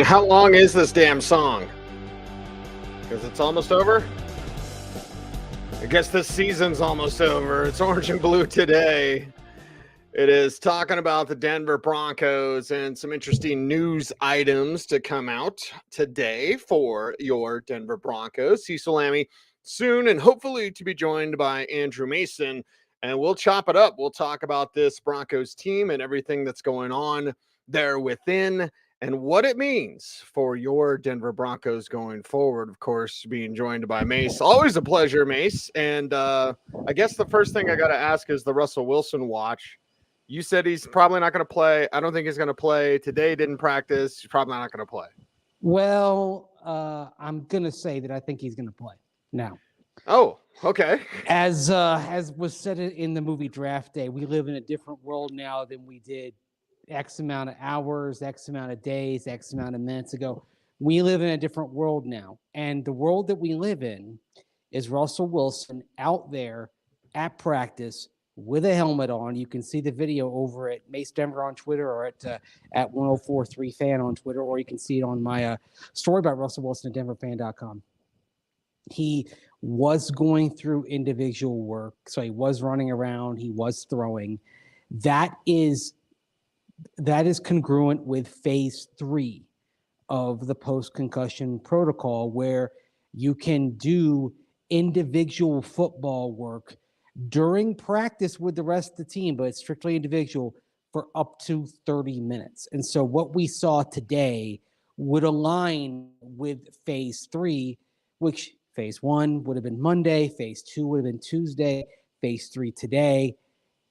How long is this damn song? Because it's almost over? I guess this season's almost over. It's orange and blue today. It is talking about the Denver Broncos and some interesting news items to come out today for your Denver Broncos. Cecil Lammey soon and hopefully to be joined by Andrew Mason. And we'll chop it up. We'll talk about this Broncos team and everything that's going on there within and what it means for your Denver Broncos going forward. Of course, being joined by Mace. Always a pleasure, Mace. And I guess the first thing I got to ask is the Russell Wilson watch. You said he's probably not going to play. I don't think he's going to play. Today didn't practice. He's probably not going to play. Well, I'm going to say that I think he's going to play now. Oh, okay. As was said in the movie Draft Day, we live in a different world now than we did X amount of hours, X amount of days, X amount of minutes ago. We live in a different world now. And the world that we live in is Russell Wilson out there at practice with a helmet on. You can see the video over at Mace Denver on Twitter or at 1043 Fan on Twitter, or you can see it on my story about Russell Wilson at denverfan.com. He was going through individual work, so he was running around, he was throwing. That is congruent with phase 3 of the post-concussion protocol, where you can do individual football work during practice with the rest of the team, but it's strictly individual for up to 30 minutes. And so what we saw today would align with phase 3, which phase 1 would have been Monday, phase 2 would have been Tuesday, phase 3 today.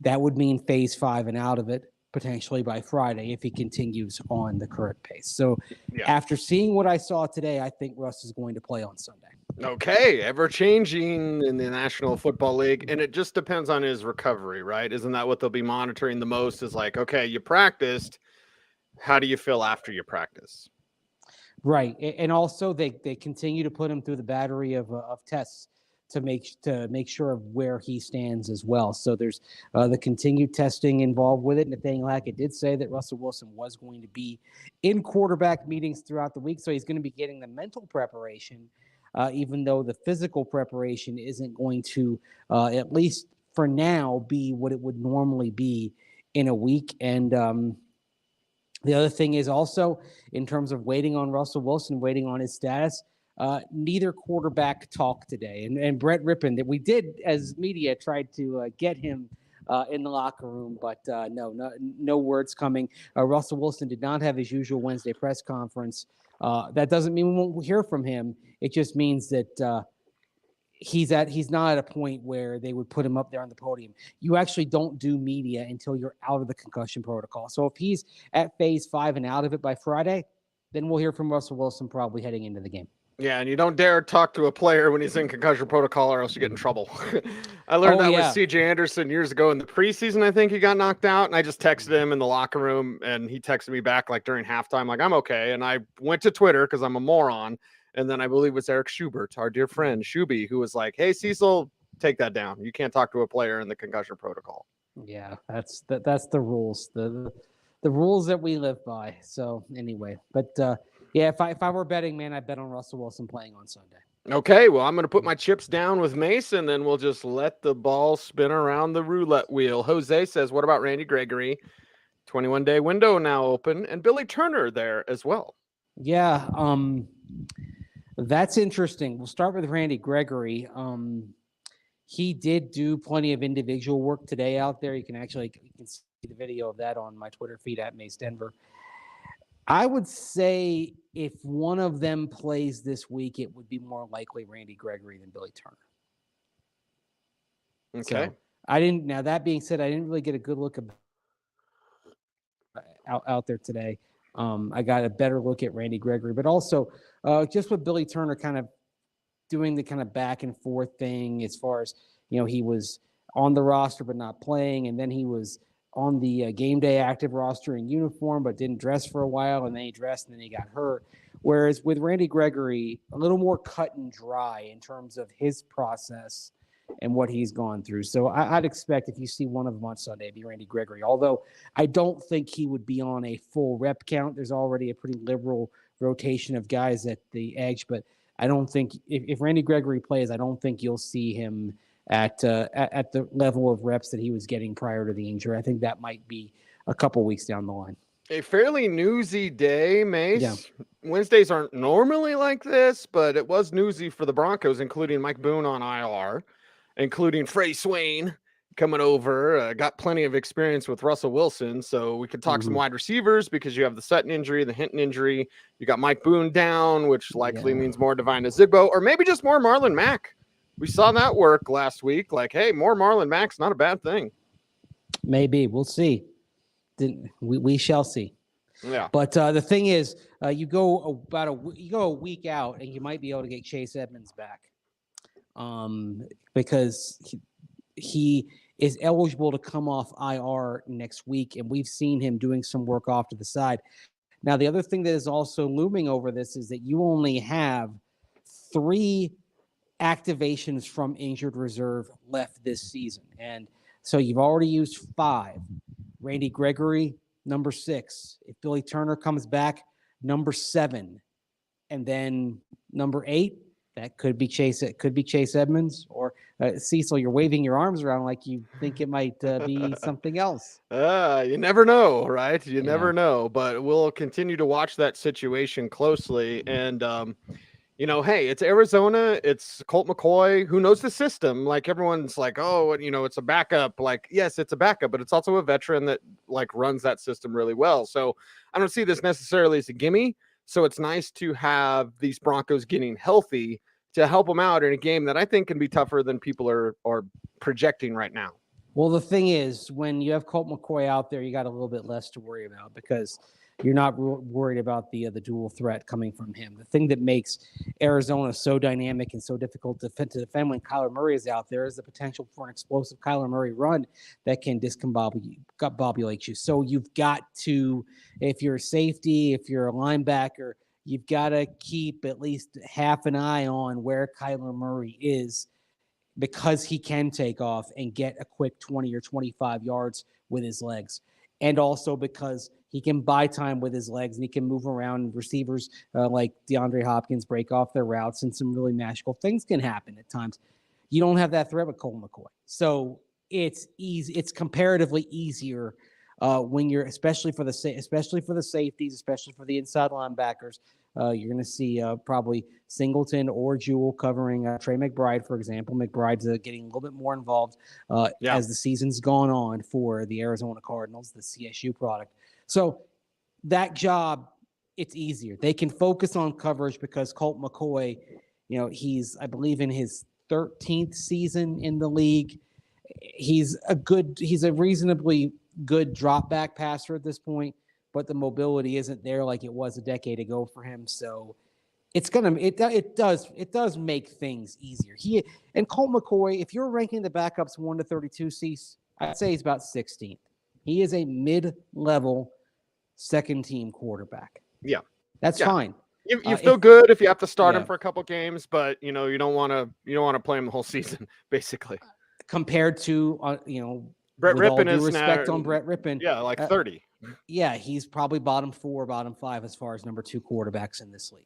That would mean phase 5 and out of it potentially by Friday if he continues on the current pace. So after seeing what I saw today, I think Russ is going to play on Sunday. Okay, ever changing in the National Football League, and it just depends on his recovery, right? Isn't that what they'll be monitoring the most? Is like, okay, you practiced. How do you feel after you practice? Right, and also they continue to put him through the battery of tests to make sure of where he stands as well. So there's the continued testing involved with it. Nathaniel Hackett did say that Russell Wilson was going to be in quarterback meetings throughout the week, so he's going to be getting the mental preparation, even though the physical preparation isn't going to, at least for now, be what it would normally be in a week. And the other thing is also, in terms of waiting on Russell Wilson, waiting on his status, neither quarterback talked today. And Brett Rippon, that we did as media tried to get him in the locker room, but no words coming. Russell Wilson did not have his usual Wednesday press conference. That doesn't mean we won't hear from him. It just means that he's not at a point where they would put him up there on the podium. You actually don't do media until you're out of the concussion protocol. So if he's at phase 5 and out of it by Friday, then we'll hear from Russell Wilson probably heading into the game. Yeah, and you don't dare talk to a player when he's in concussion protocol or else you get in trouble. I learned that with CJ Anderson years ago in the preseason. I think he got knocked out, and I just texted him in the locker room, and he texted me back like during halftime, like, I'm okay. And I went to Twitter because I'm a moron. And then I believe it was Eric Schubert, our dear friend Shuby, who was like, hey, Cecil, take that down. You can't talk to a player in the concussion protocol. Yeah, that's the rules, the rules that we live by. So anyway, but yeah, if I were betting, man, I'd bet on Russell Wilson playing on Sunday. Okay, well, I'm going to put my chips down with Mace, and then we'll just let the ball spin around the roulette wheel. Jose says, what about Randy Gregory? 21-day window now open, and Billy Turner there as well. Yeah, that's interesting. We'll start with Randy Gregory. He did do plenty of individual work today out there. You can see the video of that on my Twitter feed at Mace Denver. I would say if one of them plays this week, it would be more likely Randy Gregory than Billy Turner. Okay. So now that being said, I didn't really get a good look out there today. I got a better look at Randy Gregory, but also just with Billy Turner kind of doing the kind of back and forth thing as far as, he was on the roster but not playing, and then he was on the game day active roster in uniform but didn't dress for a while, and then he dressed and then he got hurt. Whereas with Randy Gregory, a little more cut and dry in terms of his process and what he's gone through. So I'd expect if you see one of them on Sunday, it'd be Randy Gregory. Although I don't think he would be on a full rep count. There's already a pretty liberal rotation of guys at the edge, but I don't think if Randy Gregory plays, I don't think you'll see him at the level of reps that he was getting prior to the injury. I think that might be a couple weeks down the line. A fairly newsy day, Mace. Yeah. Wednesdays aren't normally like this, but it was newsy for the Broncos, including Mike Boone on IR, including Frey Swain coming over. Got plenty of experience with Russell Wilson, so we could talk some wide receivers because you have the Sutton injury, the Hinton injury. You got Mike Boone down, which likely means more Divine Azigbo, or maybe just more Marlon Mack. We saw that work last week. Like, hey, more Marlon Mack's not a bad thing. Maybe. We'll see. We shall see. Yeah. But the thing is, you go a week out, and you might be able to get Chase Edmonds back, because he is eligible to come off IR next week, and we've seen him doing some work off to the side. Now, the other thing that is also looming over this is that you only have 3 activations from injured reserve left this season, and so you've already used 5. Randy Gregory, number 6. If Billy Turner comes back, number 7. And then number 8, that could be Chase Edmonds. Or Cecil, you're waving your arms around like you think it might be something else. You never know, right? You never know. But we'll continue to watch that situation closely. And hey, it's Arizona. It's Colt McCoy, who knows the system. Like, everyone's like, oh, it's a backup. Like, yes, it's a backup, but it's also a veteran that like runs that system really well. So I don't see this necessarily as a gimme. So it's nice to have these Broncos getting healthy to help them out in a game that I think can be tougher than people are projecting right now. Well, the thing is, when you have Colt McCoy out there, you got a little bit less to worry about because you're not worried about the dual threat coming from him. The thing that makes Arizona so dynamic and so difficult to defend when Kyler Murray is out there is the potential for an explosive Kyler Murray run that can discombobulate you. So you've got to, if you're a safety, if you're a linebacker, you've got to keep at least half an eye on where Kyler Murray is, because he can take off and get a quick 20 or 25 yards with his legs. And also because he can buy time with his legs and he can move around. Receivers like DeAndre Hopkins break off their routes, and some really magical things can happen at times. You don't have that threat with Colt McCoy. So it's easy. It's comparatively easier when you're, especially for the safeties, especially for the inside linebackers. You're going to see probably Singleton or Jewell covering Trey McBride, for example. McBride's getting a little bit more involved as the season's gone on for the Arizona Cardinals, the CSU product. So that job, it's easier. They can focus on coverage because Colt McCoy, he's, I believe, in his 13th season in the league. He's a reasonably good drop back passer at this point, but the mobility isn't there like it was a decade ago for him. So it does make things easier. And Colt McCoy, if you're ranking the backups 1 to 32 seats, I'd say he's about 16th. He is a mid-level second-team quarterback. Yeah, that's fine. You feel good if you have to start him for a couple games, but you don't want to play him the whole season, basically. Compared to Brett Rippon is respect on Brett Rippon. Yeah, like 30. Yeah, he's probably bottom 4, bottom 5 as far as number 2 quarterbacks in this league,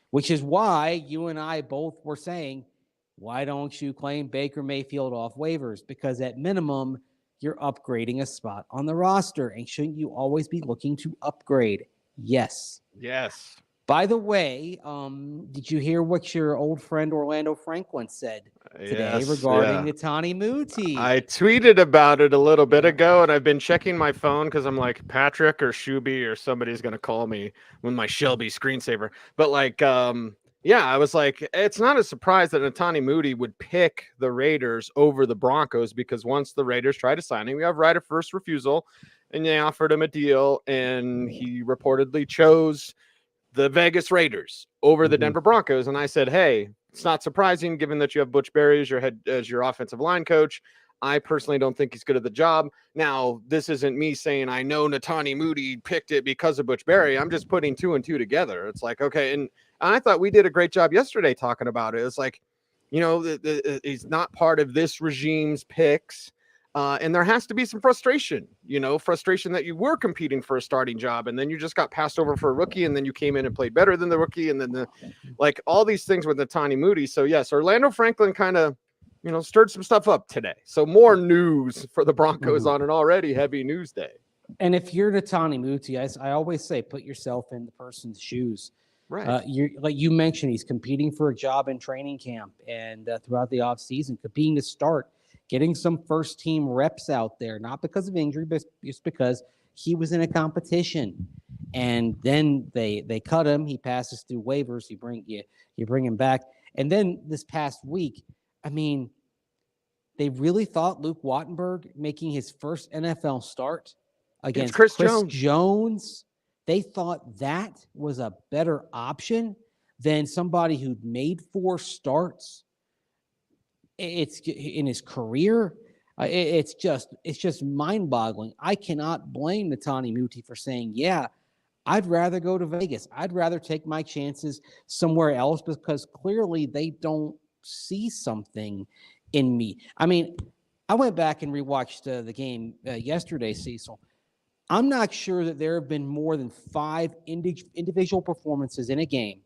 which is why you and I both were saying, why don't you claim Baker Mayfield off waivers? Because at minimum, you're upgrading a spot on the roster. And shouldn't you always be looking to upgrade? Yes. Yes. By the way, did you hear what your old friend Orlando Franklin said today regarding Netani Muti? I tweeted about it a little bit ago, and I've been checking my phone because I'm like, Patrick or Shuby or somebody's going to call me with my Shelby screensaver. But I was like, it's not a surprise that Netani Muti would pick the Raiders over the Broncos, because once the Raiders tried to sign him, we have right of first refusal, and they offered him a deal, and he reportedly chose the Vegas Raiders over the Denver Broncos. And I said, hey, it's not surprising given that you have Butch Berry as your offensive line coach. I personally don't think he's good at the job. Now, this isn't me saying I know Netani Muti picked it because of Butch Berry. I'm just putting 2 and 2 together. It's like, okay. And I thought we did a great job yesterday talking about it. It's like, he's not part of this regime's picks. And there has to be some frustration, frustration that you were competing for a starting job and then you just got passed over for a rookie and then you came in and played better than the rookie. And then all these things with Netani Moody. So yes, Orlando Franklin kind of, stirred some stuff up today. So more news for the Broncos on an already heavy news day. And if you're Netani Moody, I always say, put yourself in the person's shoes. Right. Like you mentioned, he's competing for a job in training camp and throughout the offseason, competing to start, getting some first team reps out there, not because of injury, but just because he was in a competition. And then they cut him. He passes through waivers. You bring him back. And then this past week, I mean, they really thought Luke Wattenberg making his first NFL start against Chris Jones. They thought that was a better option than somebody who'd made 4 starts. It's in his career. It's just mind-boggling. I cannot blame Netani Moody for saying, yeah, I'd rather go to Vegas. I'd rather take my chances somewhere else because clearly they don't see something in me. I mean, I went back and rewatched the game yesterday, Cecil. I'm not sure that there have been more than 5 individual performances in a game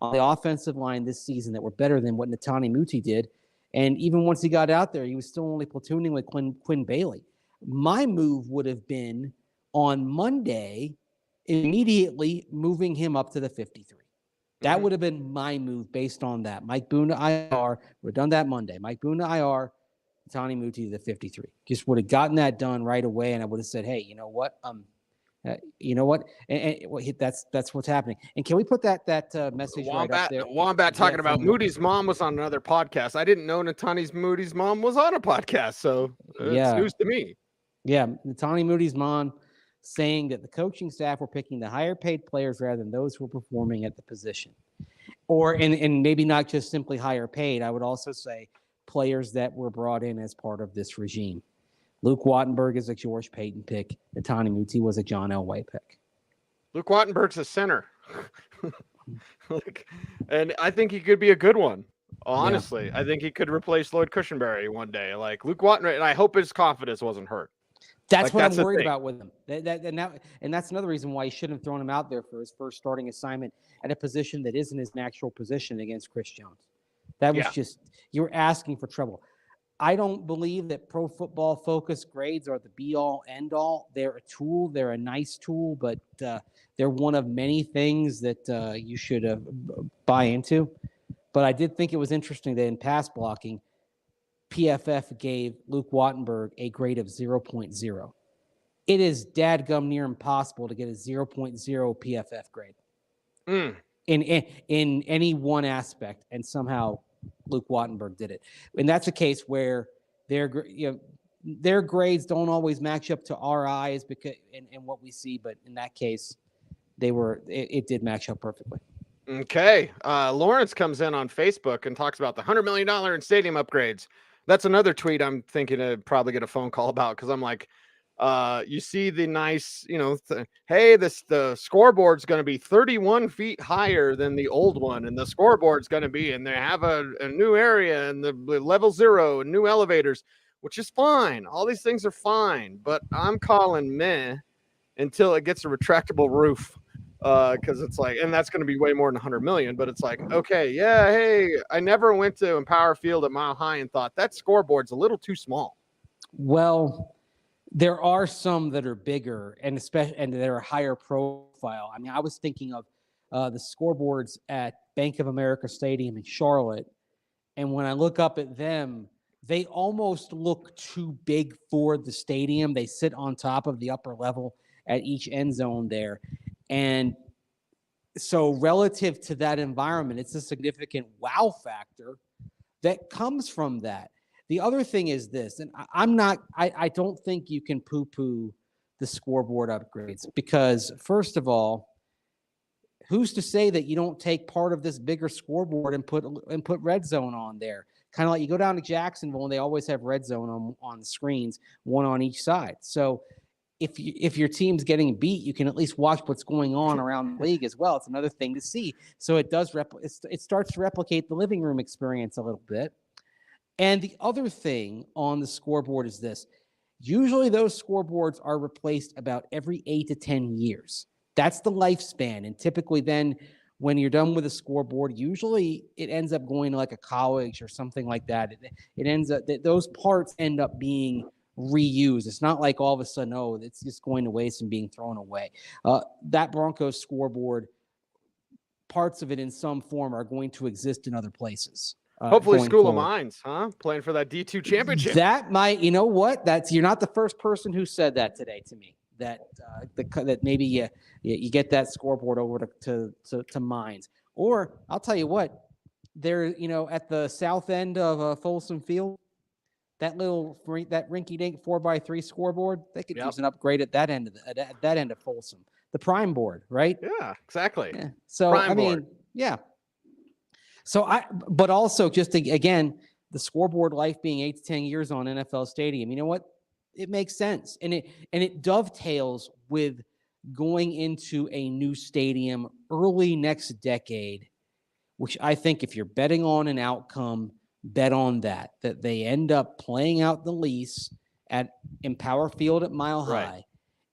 on the offensive line this season that were better than what Netani Moody did. And even once he got out there, he was still only platooning with Quinn Bailey. My move would have been on Monday, immediately moving him up to the 53. That would have been my move based on that. Mike Boone to IR. We've done that Monday. Mike Boone to IR. Netani Moody to the 53. Just would have gotten that done right away, and I would have said, "Hey, you know what? And that's what's happening." And can we put that message right up there? Wombat talking about Moody's mom was on another podcast. I didn't know Netani Moody's mom was on a podcast, so it's news to me. Yeah, Netani Moody's mom saying that the coaching staff were picking the higher paid players rather than those who were performing at the position, and maybe not just simply higher paid. I would also say players that were brought in as part of this regime. Luke Wattenberg is a George Payton pick. Netani Moody was a John Elway pick. Luke Wattenberg's a center. And I think he could be a good one. Honestly, yeah. I think he could replace Lloyd Cushenberry one day. Like Luke Wattenberg, and I hope his confidence wasn't hurt. That's what I'm worried about with him. And that's another reason why he shouldn't have thrown him out there for his first starting assignment at a position that isn't his natural position against Chris Jones. That was just, you were asking for trouble. I don't believe that Pro Football Focus grades are the be-all, end-all. They're a tool. They're a nice tool, but they're one of many things that you should buy into. But I did think it was interesting that in pass blocking, PFF gave Luke Wattenberg a grade of 0.0. It is dadgum near impossible to get a 0.0 PFF grade in any one aspect, and somehow Luke Wattenberg did it. And that's a case where their grades don't always match up to our eyes because and what we see, but in that case, it did match up perfectly. Okay. Lawrence comes in on Facebook and talks about the $100 million in stadium upgrades. That's another tweet I'm thinking to probably get a phone call about because I'm like, you see the nice, hey, the scoreboard's going to be 31 feet higher than the old one, and the scoreboard's going to be, and they have a new area and the level 0 and new elevators, which is fine. All these things are fine, but I'm calling meh until it gets a retractable roof. Because it's like, and that's going to be way more than 100 million, but it's like, okay, yeah, hey, I never went to Empower Field at Mile High and thought that scoreboard's a little too small. Well, there are some that are bigger and that are higher profile. I mean, I was thinking of the scoreboards at Bank of America Stadium in Charlotte, and when I look up at them, they almost look too big for the stadium. They sit on top of the upper level at each end zone there. And so relative to that environment, it's a significant wow factor that comes from that. The other thing is this, and I don't think you can poo-poo the scoreboard upgrades because, first of all, who's to say that you don't take part of this bigger scoreboard and put red zone on there? Kind of like you go down to Jacksonville and they always have red zone on the screens, one on each side. So if your team's getting beat, you can at least watch what's going on around the league as well. It's another thing to see. So it does it starts to replicate the living room experience a little bit. And the other thing on the scoreboard is this. Usually those scoreboards are replaced about every 8 to 10 years. That's the lifespan. And typically then when you're done with a scoreboard, usually it ends up going to like a college or something like that. It ends up that those parts end up being reused. It's not like all of a sudden, oh, it's just going to waste and being thrown away. That Broncos scoreboard, parts of it in some form are going to exist in other places. Hopefully School of Mines, huh? Playing for that D2 championship. That might, you know what? You're not the first person who said that today to me. That maybe you get that scoreboard over to Mines. Or I'll tell you what, there, at the south end of Folsom Field, that rinky-dink 4x3 scoreboard, they could use an upgrade at that end of Folsom, the Prime board, right? Yeah, exactly. Yeah. So Prime I mean, board. yeah. So but also just again, the scoreboard life being 8 to 10 years on NFL Stadium, you know what? It makes sense. And it dovetails with going into a new stadium early next decade, which I think if you're betting on an outcome, bet on that they end up playing out the lease at Empower Field at Mile High.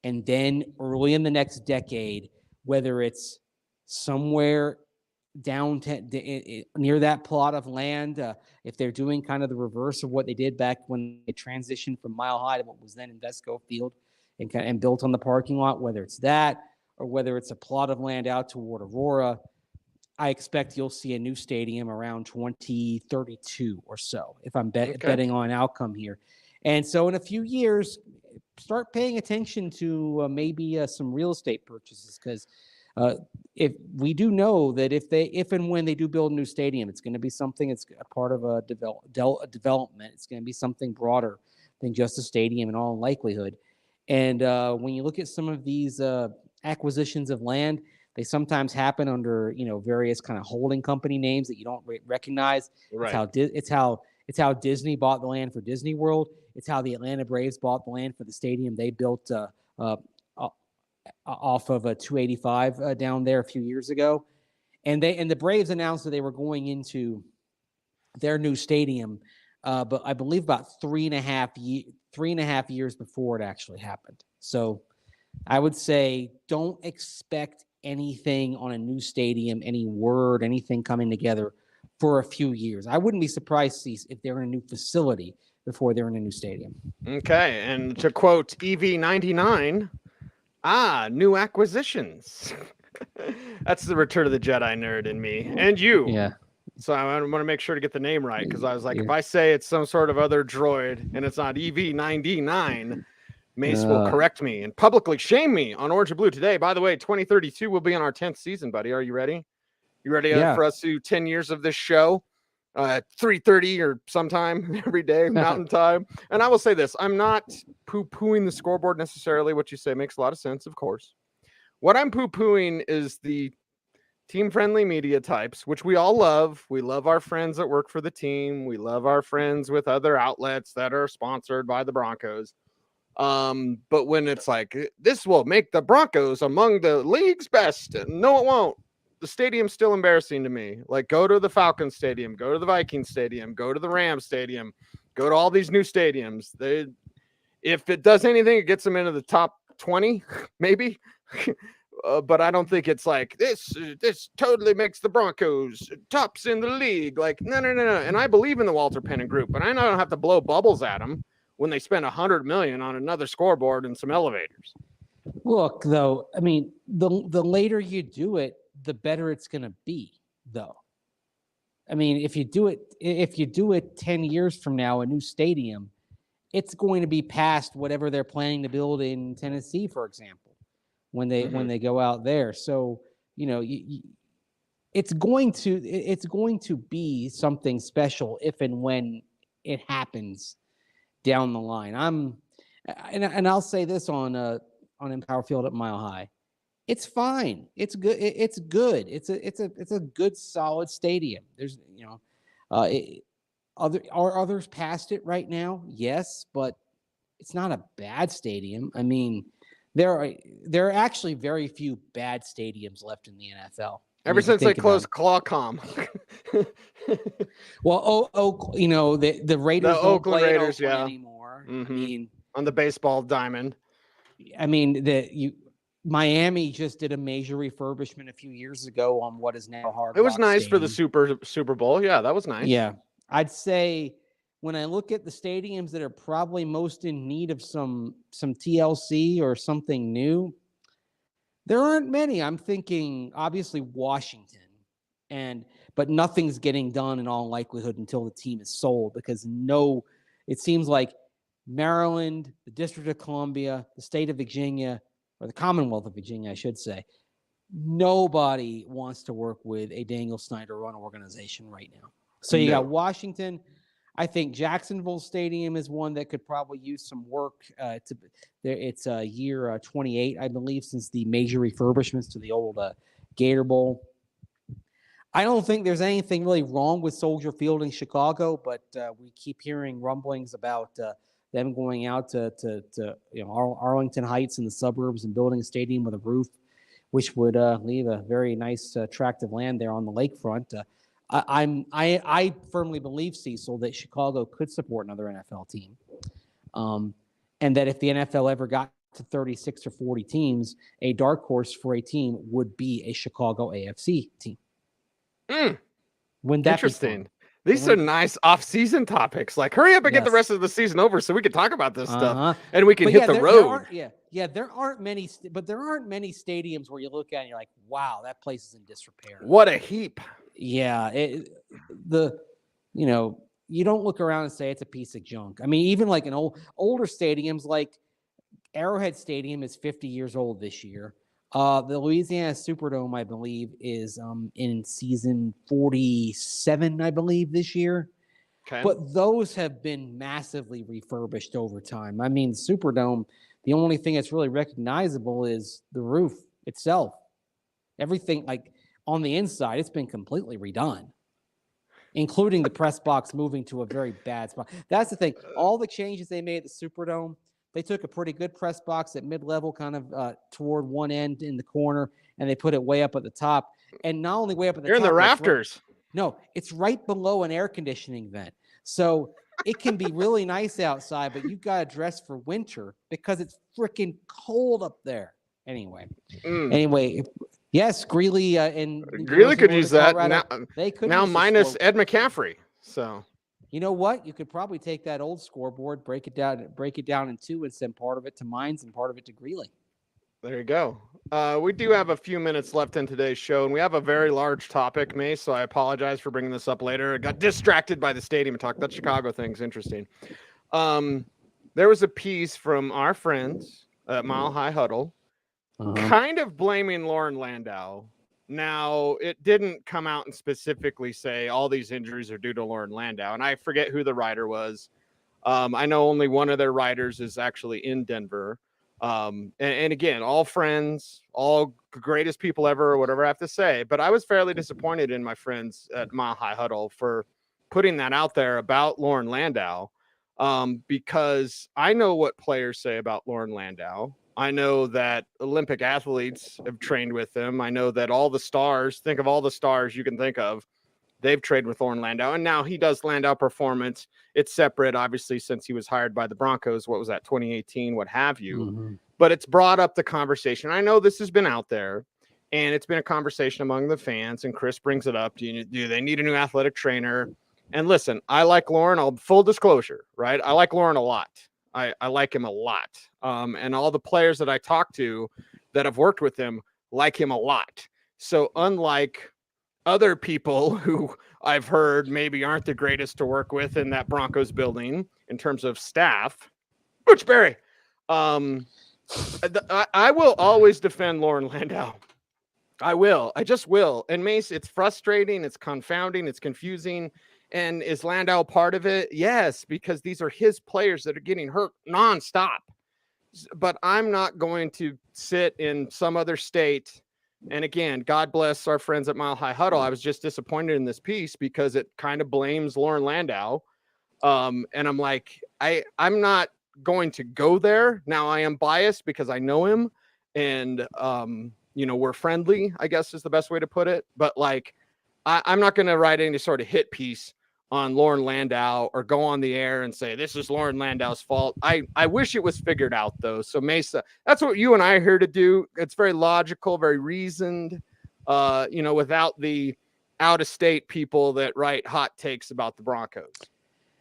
And then early in the next decade, whether it's somewhere down near that plot of land, if they're doing kind of the reverse of what they did back when they transitioned from Mile High to what was then Invesco Field and built on the parking lot, whether it's that or whether it's a plot of land out toward Aurora, I expect you'll see a new stadium around 2032 or so, if I'm betting on outcome here. And so in a few years, start paying attention to maybe some real estate purchases, because if we do know that if and when they do build a new stadium, it's going to be something. It's a part of a development. It's going to be something broader than just a stadium in all likelihood. And when you look at some of these acquisitions of land, they sometimes happen under various kind of holding company names that you don't recognize. Right. It's how Disney bought the land for Disney World. It's how the Atlanta Braves bought the land for the stadium they built off of a 285 down there a few years ago. And the Braves announced that they were going into their new stadium, but I believe about 3.5 years before it actually happened. So I would say don't expect anything on a new stadium, anything coming together for a few years. I wouldn't be surprised to see if they're in a new facility before they're in a new stadium. Okay, and to quote EV99, new acquisitions. That's the Return of the Jedi nerd in me. And you. Yeah. So I want to make sure to get the name right, because I was like, if I say it's some sort of other droid and it's not EV99, Mace will correct me and publicly shame me on Orange and Blue today. By the way, 2032 will be on our 10th season, buddy. Are you ready? You ready for us to do 10 years of this show? 3:30 or sometime every day, Mountain Time. And I will say this, I'm not poo-pooing the scoreboard necessarily. What you say makes a lot of sense, of course. What I'm poo-pooing is the team-friendly media types, which we all love. We love our friends that work for the team. We love our friends with other outlets that are sponsored by the Broncos. But when it's like, this will make the Broncos among the league's best, no, it won't. The stadium's still embarrassing to me. Like, go to the Falcons Stadium, go to the Vikings Stadium, go to the Rams Stadium, go to all these new stadiums. If it does anything, it gets them into the top 20, maybe. But I don't think it's like this totally makes the Broncos tops in the league. Like, no. And I believe in the Walter Penn Group, but I don't have to blow bubbles at them when they spend $100 million on another scoreboard and some elevators. Look, though, I mean, the later you do it, the better it's going to be, though. I mean, if you do it 10 years from now, a new stadium, it's going to be past whatever they're planning to build in Tennessee, for example, when they go out there. So, it's going to be something special if and when it happens down the line. And I'll say this on Empower Field at Mile High. It's fine. It's good. It's good. It's a good, solid stadium. There's, are others past it right now? Yes, but it's not a bad stadium. I mean, there are actually very few bad stadiums left in the NFL. Ever since they closed Clawcom. Well, the Raiders don't Oakland play Raiders, in Oakland yeah. anymore. Mm-hmm. On the baseball diamond. Miami just did a major refurbishment a few years ago on what is now Hard Rock. It was nice Stadium. for the Super Bowl. Yeah, that was nice. Yeah, I'd say when I look at the stadiums that are probably most in need of some TLC or something new, there aren't many. I'm thinking obviously Washington, but nothing's getting done in all likelihood until the team is sold, because it seems like Maryland, the District of Columbia, the state of Virginia, or the Commonwealth of Virginia, I should say, nobody wants to work with a Daniel Snyder run organization right now. So you got Washington. I think Jacksonville Stadium is one that could probably use some work. It's year 28, I believe, since the major refurbishments to the old Gator Bowl. I don't think there's anything really wrong with Soldier Field in Chicago, but we keep hearing rumblings about them going out to Arlington Heights in the suburbs and building a stadium with a roof, which would leave a very nice tract of land there on the lakefront. I firmly believe, Cecil, that Chicago could support another NFL team, and that if the NFL ever got to 36 or 40 teams, a dark horse for a team would be a Chicago AFC team. Wouldn't that interesting? Be fun? These are nice off-season topics. Like, hurry up and get the rest of the season over so we can talk about this stuff and we can hit the road. There aren't many, but there aren't many stadiums where you look at and you're like, wow, that place is in disrepair. What a heap. Yeah, you don't look around and say it's a piece of junk. I mean, even like older stadiums, like Arrowhead Stadium is 50 years old this year. The Louisiana Superdome, I believe, is in season 47, I believe, this year. Okay. But those have been massively refurbished over time. I mean, the Superdome, the only thing that's really recognizable is the roof itself. Everything, like on the inside, it's been completely redone, including the press box moving to a very bad spot. That's the thing. All the changes they made at the Superdome, they took a pretty good press box at mid-level, kind of toward one end in the corner, and they put it way up at the top. And not only way up at the top. You're in the rafters. It's right below an air conditioning vent. So it can be really nice outside, but you've got to dress for winter because it's freaking cold up there. Anyway, yes, Greeley Greeley could use that. They could now minus Ed McCaffrey. So. You know what? You could probably take that old scoreboard, break it down in two, and send part of it to Mines and part of it to Greeley. There you go. We do have a few minutes left in today's show, and we have a very large topic, Mace, so I apologize for bringing this up later. I got distracted by the stadium and talk. That Chicago thing's interesting. There was a piece from our friends at Mile High Huddle, kind of blaming Lauren Landau. Now, it didn't come out and specifically say all these injuries are due to Lauren Landau, and I forget who the writer was. I know only one of their writers is actually in Denver. And again, all friends, all greatest people ever, or whatever I have to say. But I was fairly disappointed in my friends at Mile High Huddle for putting that out there about Lauren Landau, because I know what players say about Lauren Landau. I know that Olympic athletes have trained with him. I know that all the stars, think of all the stars you can think of, they've trained with Lauren Landau. And now he does Landau Performance. It's separate, obviously, since he was hired by the Broncos. What was that, 2018, what have you. But it's brought up the conversation. I know this has been out there, and it's been a conversation among the fans, and Chris brings it up. Do they need a new athletic trainer? And listen, I like Lauren. Full disclosure, right? I like Lauren a lot. I like him a lot. And all the players that I talk to that have worked with him like him a lot. So unlike other people who I've heard maybe aren't the greatest to work with in that Broncos building in terms of staff, Butch Berry, I will always defend Lauren Landau. I will. I just will. And Mace, it's frustrating. It's confounding. It's confusing. And is Landau part of it? Yes, because these are his players that are getting hurt nonstop. But I'm not going to sit in some other state. And again, God bless our friends at Mile High Huddle. I was just disappointed in this piece because it kind of blames Lauren Landau. And I'm like, I'm not going to go there. Now I am biased because I know him, and we're friendly, I guess is the best way to put it. But like, I'm not going to write any sort of hit piece on Lauren Landau or go on the air and say this is Lauren Landau's fault. I wish it was figured out though. So Mesa, that's what you and I are here to do. It's very logical, very reasoned, without the out of state people that write hot takes about the Broncos.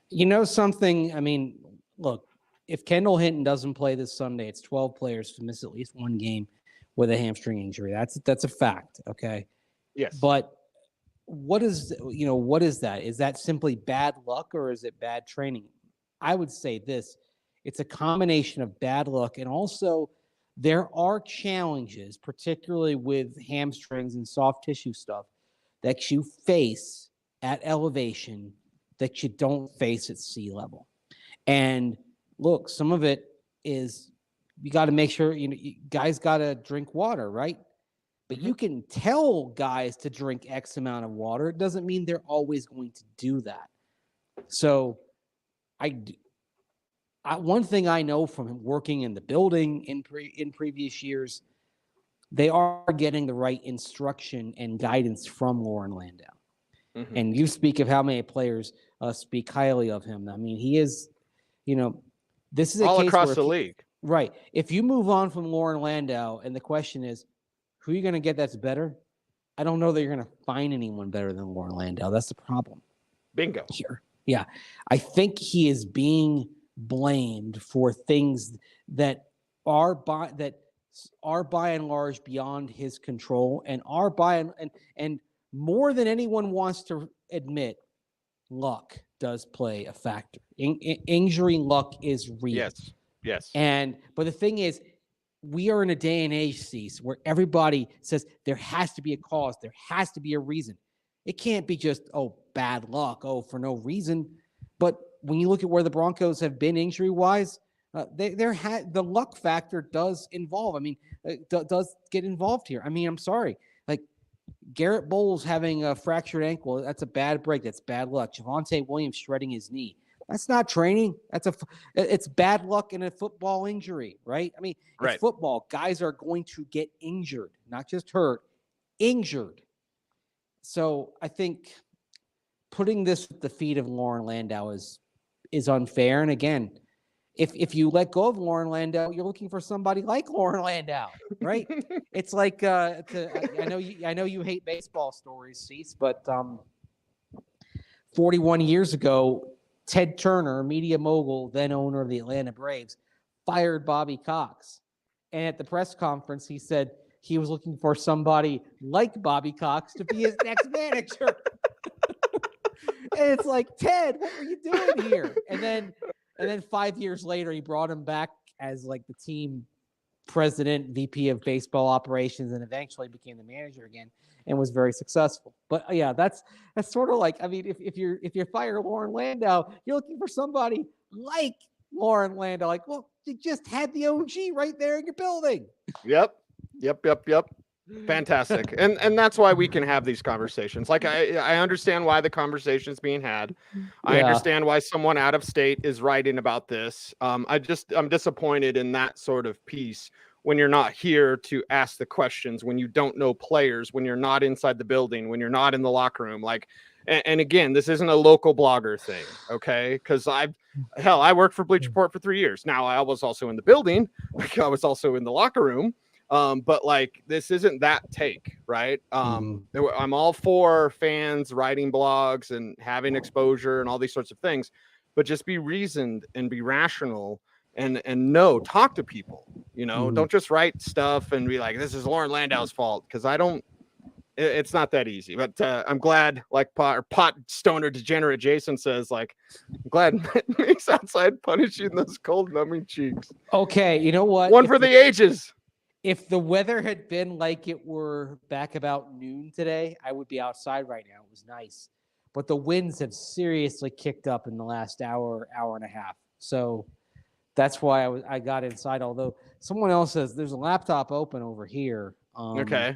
You know something? I mean, look, if Kendall Hinton doesn't play this Sunday, it's 12 players to miss at least one game with a hamstring injury. That's a fact. Okay. Yes. But what is that? Is that simply bad luck or is it bad training? I would say this. It's a combination of bad luck and also there are challenges, particularly with hamstrings and soft tissue stuff, that you face at elevation that you don't face at sea level. And look, some of it is you got to make sure, guys got to drink water, right? But you can tell guys to drink X amount of water. It doesn't mean they're always going to do that. So one thing I know from working in the building in previous years, they are getting the right instruction and guidance from Lauren Landau. Mm-hmm. And you speak of how many players speak highly of him. I mean, he is, this is all across the league. Right. If you move on from Lauren Landau and the question is, who are you going to get that's better? I don't know that you're going to find anyone better than Lauren Landau. That's the problem. Bingo. Here. Yeah. I think he is being blamed for things that are by and large beyond his control and are and more than anyone wants to admit, luck does play a factor. Injury luck is real. Yes. But the thing is, we are in a day and age, Cecil, where everybody says there has to be a cause. There has to be a reason. It can't be just, bad luck, for no reason. But when you look at where the Broncos have been injury-wise, the luck factor does involve. I mean, does get involved here. I mean, I'm sorry. Like, Garrett Bowles having a fractured ankle, that's a bad break. That's bad luck. Javonte Williams shredding his knee. That's not training. It's bad luck in a football injury, right? I mean, it's football. Guys are going to get injured, not just hurt, injured. So I think putting this at the feet of Lauren Landau is unfair. And again, if you let go of Lauren Landau, you're looking for somebody like Lauren Landau, right? It's like I know you hate baseball stories, Cease, but 41 years ago, Ted Turner, media mogul, then owner of the Atlanta Braves, fired Bobby Cox. And at the press conference, he said he was looking for somebody like Bobby Cox to be his next manager. And it's like, Ted, what were you doing here? And then 5 years later, he brought him back as like the team president, VP of baseball operations, and eventually became the manager again and was very successful. But yeah, that's sort of like, I mean, if you're firing Lauren Landau, you're looking for somebody like Lauren Landau. Like, well, you just had the OG right there in your building. Yep. Fantastic. And that's why we can have these conversations. Like I understand why the conversation is being had. I understand why someone out of state is writing about this. I'm disappointed in that sort of piece when you're not here to ask the questions, when you don't know players, when you're not inside the building, when you're not in the locker room. Like, and again, this isn't a local blogger thing, okay? Because I worked for Bleacher Report for 3 years. Now I was also in the building. I was also in the locker room. But like, this isn't that take, right? I'm all for fans writing blogs and having exposure and all these sorts of things, but just be reasoned and be rational and talk to people, don't just write stuff and be like, this is Lauren Landau's fault. Cause it's not that easy, but I'm glad, like pot stoner degenerate Jason says, like, I'm glad Mace outside punishing those cold numbing cheeks. Okay. You know what? One for the ages. If the weather had been like it were back about noon today, I would be outside right now. It was nice. But the winds have seriously kicked up in the last hour and a half. So that's why I got inside, although someone else says there's a laptop open over here. Okay.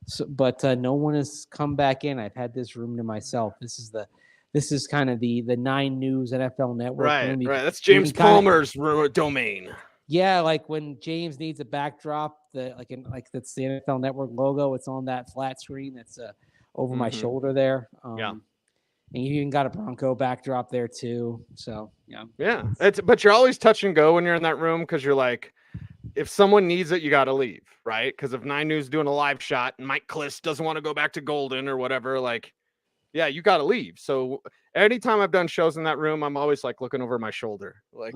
So, but no one has come back in. I've had this room to myself. This is the this is kind of the 9 News NFL Network Right, room. right. That's You James can kinda- Palmer's domain. Yeah, like when James needs a backdrop, that's the NFL Network logo. It's on that flat screen that's over my shoulder there. Yeah. And you even got a Bronco backdrop there too. So yeah. Yeah. But you're always touch and go when you're in that room because you're like, if someone needs it, you got to leave, right? Because if 9 News doing a live shot and Mike Kliss doesn't want to go back to Golden or whatever, like, yeah, you got to leave. So anytime I've done shows in that room, I'm always like looking over my shoulder, like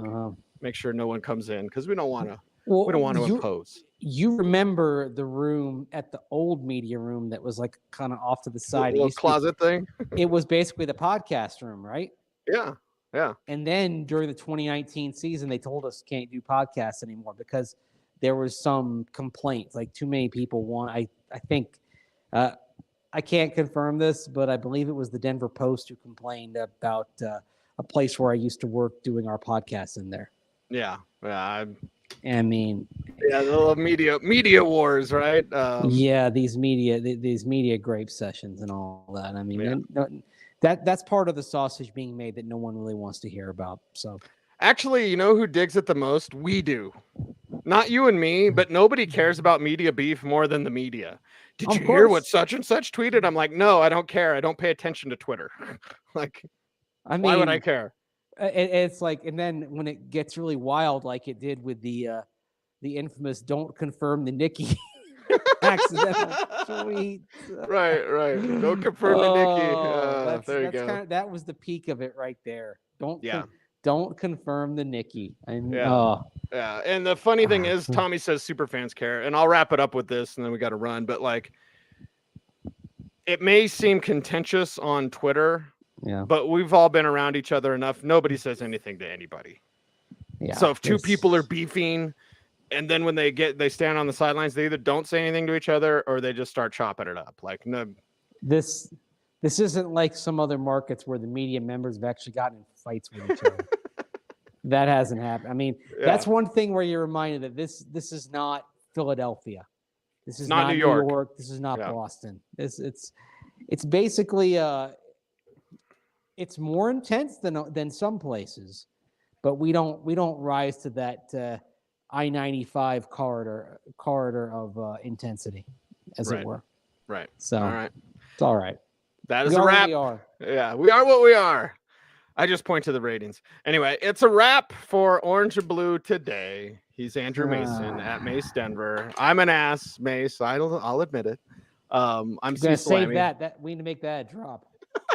make sure no one comes in because we don't want to impose. You remember the room at the old media room that was like kind of off to the side, little closet thing. It was basically the podcast room, right? Yeah. Yeah. And then during the 2019 season, they told us can't do podcasts anymore because there was some complaints, like too many people want. I think I can't confirm this, but I believe it was the Denver Post who complained about a place where I used to work doing our podcast in there. Yeah. Yeah. I mean, yeah, the little media wars, right? Yeah, these media grape sessions and all that. I mean, that's part of the sausage being made that no one really wants to hear about. So, actually, you know who digs it the most? We do. Not you and me, but nobody cares about media beef more than the media. Did you hear what such and such tweeted? I'm like, no, I don't care. I don't pay attention to Twitter. Like, I mean, why would I care? It's like, and then when it gets really wild, like it did with the infamous "Don't confirm the Nikki" accidental tweet. Right. Don't confirm the Nikki. There you go. That was the peak of it right there. Don't confirm the Nikki. Yeah. And the funny thing is, Tommy says super fans care, and I'll wrap it up with this, and then we got to run. But like, it may seem contentious on Twitter. Yeah. But we've all been around each other enough. Nobody says anything to anybody. Yeah. So if two people are beefing, and then when they stand on the sidelines, they either don't say anything to each other or they just start chopping it up. Like, no. This isn't like some other markets where the media members have actually gotten in fights with each other. That hasn't happened. I mean, that's one thing where you're reminded that this is not Philadelphia. This is not New York. This is not Boston. It's basically it's more intense than some places, but we don't rise to that I-95 corridor of intensity, as it were. Right. So all right, it's all right. That is a wrap. Yeah, we are what we are. I just point to the ratings. Anyway, it's a wrap for Orange and Blue today. He's Andrew Mason at Mace Denver. I'm an ass, Mace. I'll admit it. I'm gonna save that. We need to make that a drop.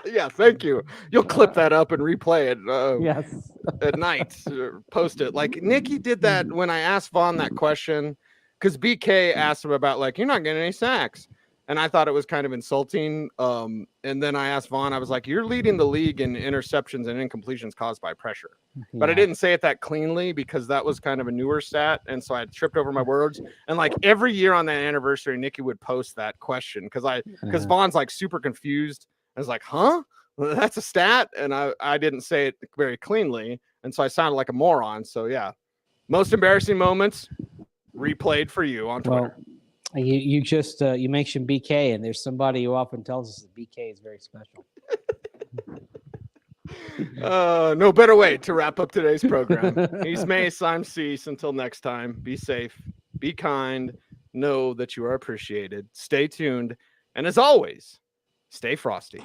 Yeah, thank you. You'll clip that up and replay it. Yes. At night, post it. Like Nikki did that when I asked Vaughn that question, because BK asked him about like, you're not getting any sacks. And I thought it was kind of insulting. And then I asked Vaughn, I was like, you're leading the league in interceptions and incompletions caused by pressure. But I didn't say it that cleanly because that was kind of a newer stat. And so I tripped over my words. And like every year on that anniversary, Nikki would post that question because Vaughn's like super confused. I was like, huh? Well, that's a stat. And I didn't say it very cleanly. And so I sounded like a moron. So yeah, most embarrassing moments replayed for you on Twitter. Well, you just you mentioned BK, and there's somebody who often tells us that BK is very special. No better way to wrap up today's program. He's Mace, I'm Cease. Until next time, be safe, be kind, know that you are appreciated, stay tuned, and as always, stay frosty.